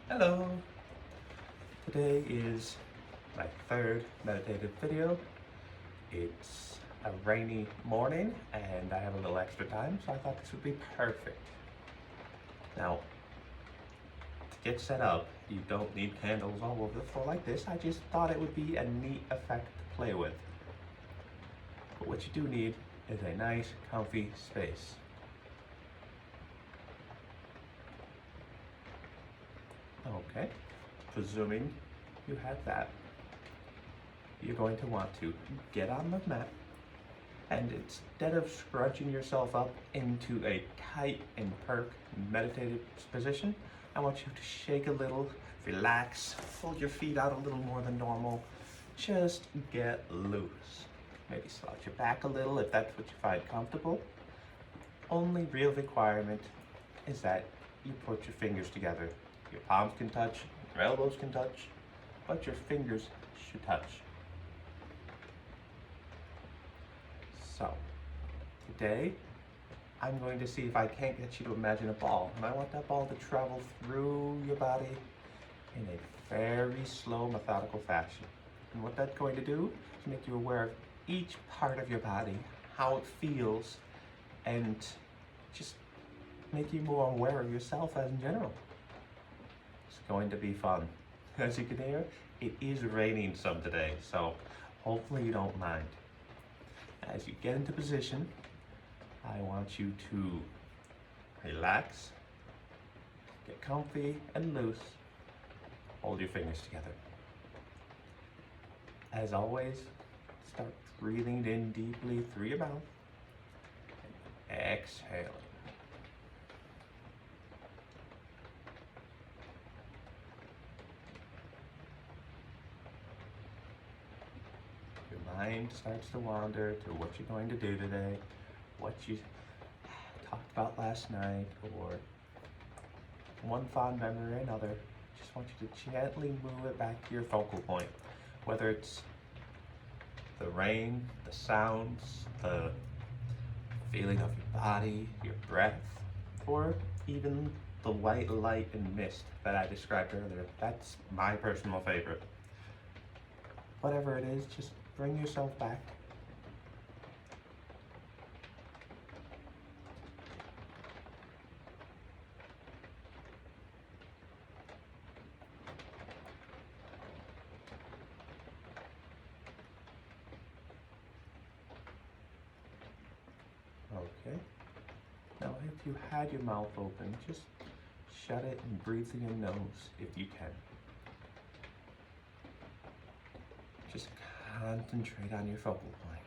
Hello! Today is my third meditative video. It's a rainy morning and I have a little extra time, so I thought this would be perfect. Now, to get set up, you don't need candles all over the floor like this. I just thought it would be a neat effect to play with. But what you do need is a nice, comfy space. Okay, presuming you have that, you're going to want to get on the mat, and instead of scrunching yourself up into a tight and perk meditative position, I want you to shake a little, relax, fold your feet out a little more than normal, just get loose. Maybe slouch your back a little if that's what you find comfortable. Only real requirement is that you put your fingers together. Your palms can touch, your elbows can touch, but your fingers should touch. So, today, I'm going to see if I can't get you to imagine a ball. And I want that ball to travel through your body in a very slow, methodical fashion. And what that's going to do is make you aware of each part of your body, how it feels, and just make you more aware of yourself as in general. It's going to be fun. As you can hear, it is raining some today, so hopefully you don't mind. As you get into position, I want you to relax, get comfy and loose, hold your fingers together. As always, start breathing in deeply through your mouth and exhale. Your mind starts to wander to what you're going to do today, what you talked about last night, or one fond memory or another. Just want you to gently move it back to your focal point, whether it's the rain, the sounds, the feeling of your body, your breath, or even the white light and mist that I described earlier. That's my personal favorite. Whatever it is, just bring yourself back. Okay. Now, if you had your mouth open, just shut it and breathe through your nose if you can. Just concentrate on your focal point.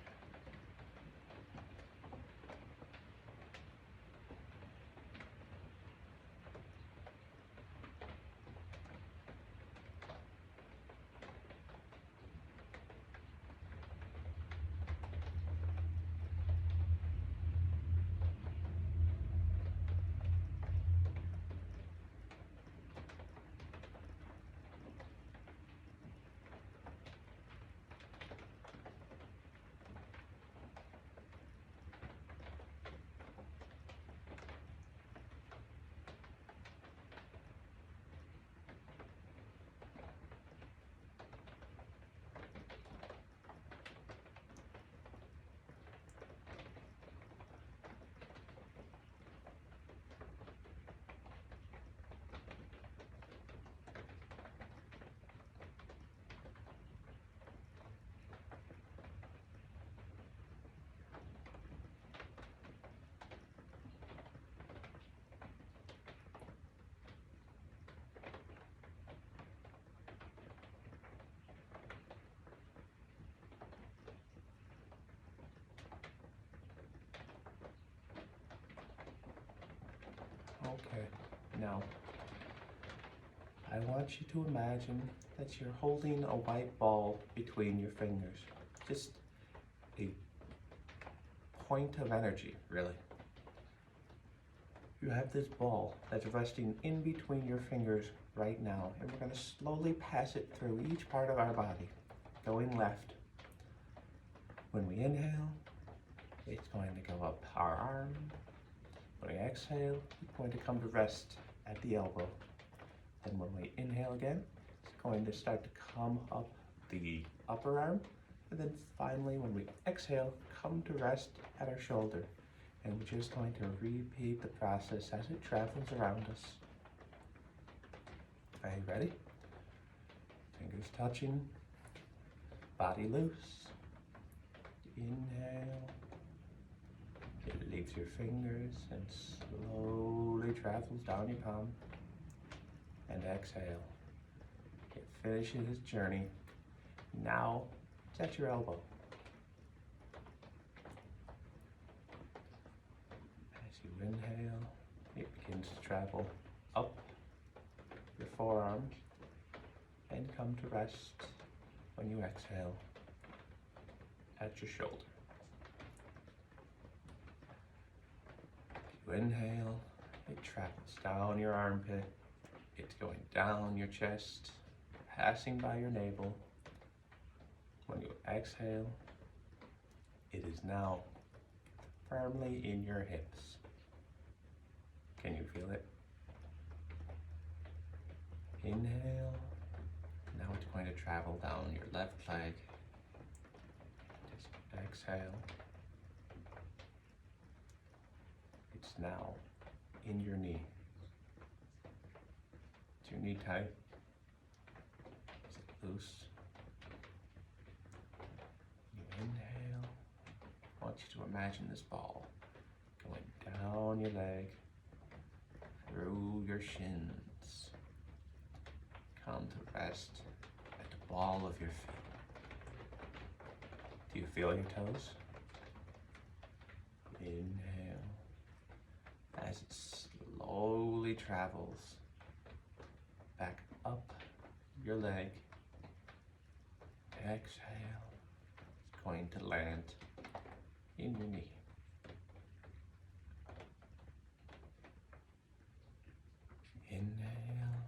Okay, now I want you to imagine that you're holding a white ball between your fingers. Just a point of energy, really. You have this ball that's resting in between your fingers right now, and we're going to slowly pass it through each part of our body, going left. When we inhale, it's going to go up our arm. When we exhale, it's going to come to rest at the elbow. Then when we inhale again, it's going to start to come up the upper arm. And then finally, when we exhale, come to rest at our shoulder. And we're just going to repeat the process as it travels around us. Are you ready? Fingers touching, body loose. Inhale. It leaves your fingers and slowly travels down your palm. And exhale. It finishes its journey. Now it's at your elbow. As you inhale, it begins to travel up your forearm and come to rest when you exhale at your shoulder. You inhale, it travels down your armpit. It's going down your chest, passing by your navel. When you exhale, it is now firmly in your hips. Can you feel it? Inhale. Now it's going to travel down your left leg. Just exhale. It's now in your knee. Is your knee tight? Is it loose? You inhale. I want you to imagine this ball going down your leg, through your shins. Come to rest at the ball of your feet. Do you feel your toes? Inhale. As it slowly travels back up your leg. Exhale. It's going to land in your knee. Inhale.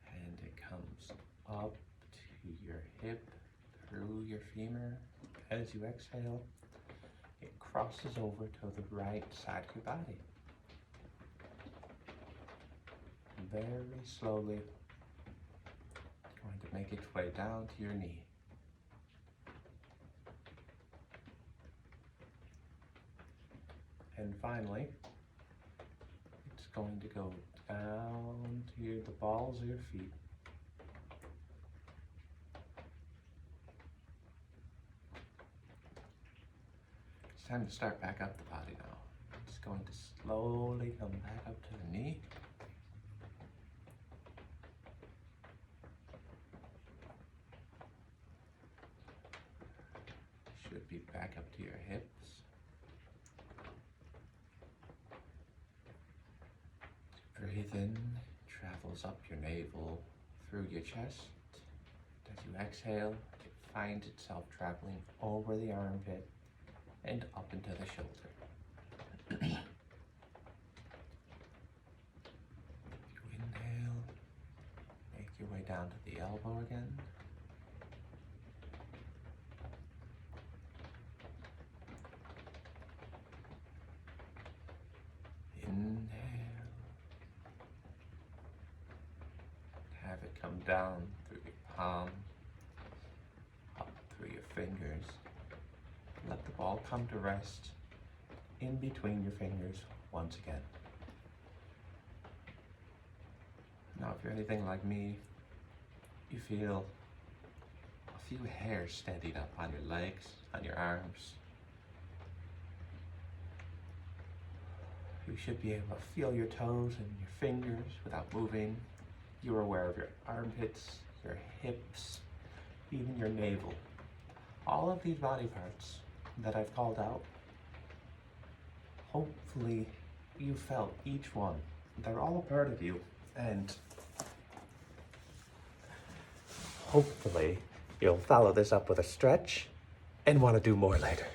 And it comes up to your hip, through your femur. As you exhale, it crosses over to the right side of your body. Very slowly, it's going to make its way down to your knee. And finally, it's going to go down to the balls of your feet. It's time to start back up the body now. It's going to slowly come back up to the knee. Should be back up to your hips. Breathe in, travels up your navel, through your chest. As you exhale, it finds itself traveling over the armpit and up into the shoulder. You inhale, make your way down to the elbow again. Inhale. Have it come down through your palm, up through your fingers. Let the ball come to rest in between your fingers once again. Now, if you're anything like me, you feel a few hairs standing up on your legs, on your arms. You should be able to feel your toes and your fingers without moving. You're aware of your armpits, your hips, even your navel. All of these body parts that I've called out, hopefully you felt each one. They're all a part of you, and hopefully you'll follow this up with a stretch and want to do more later.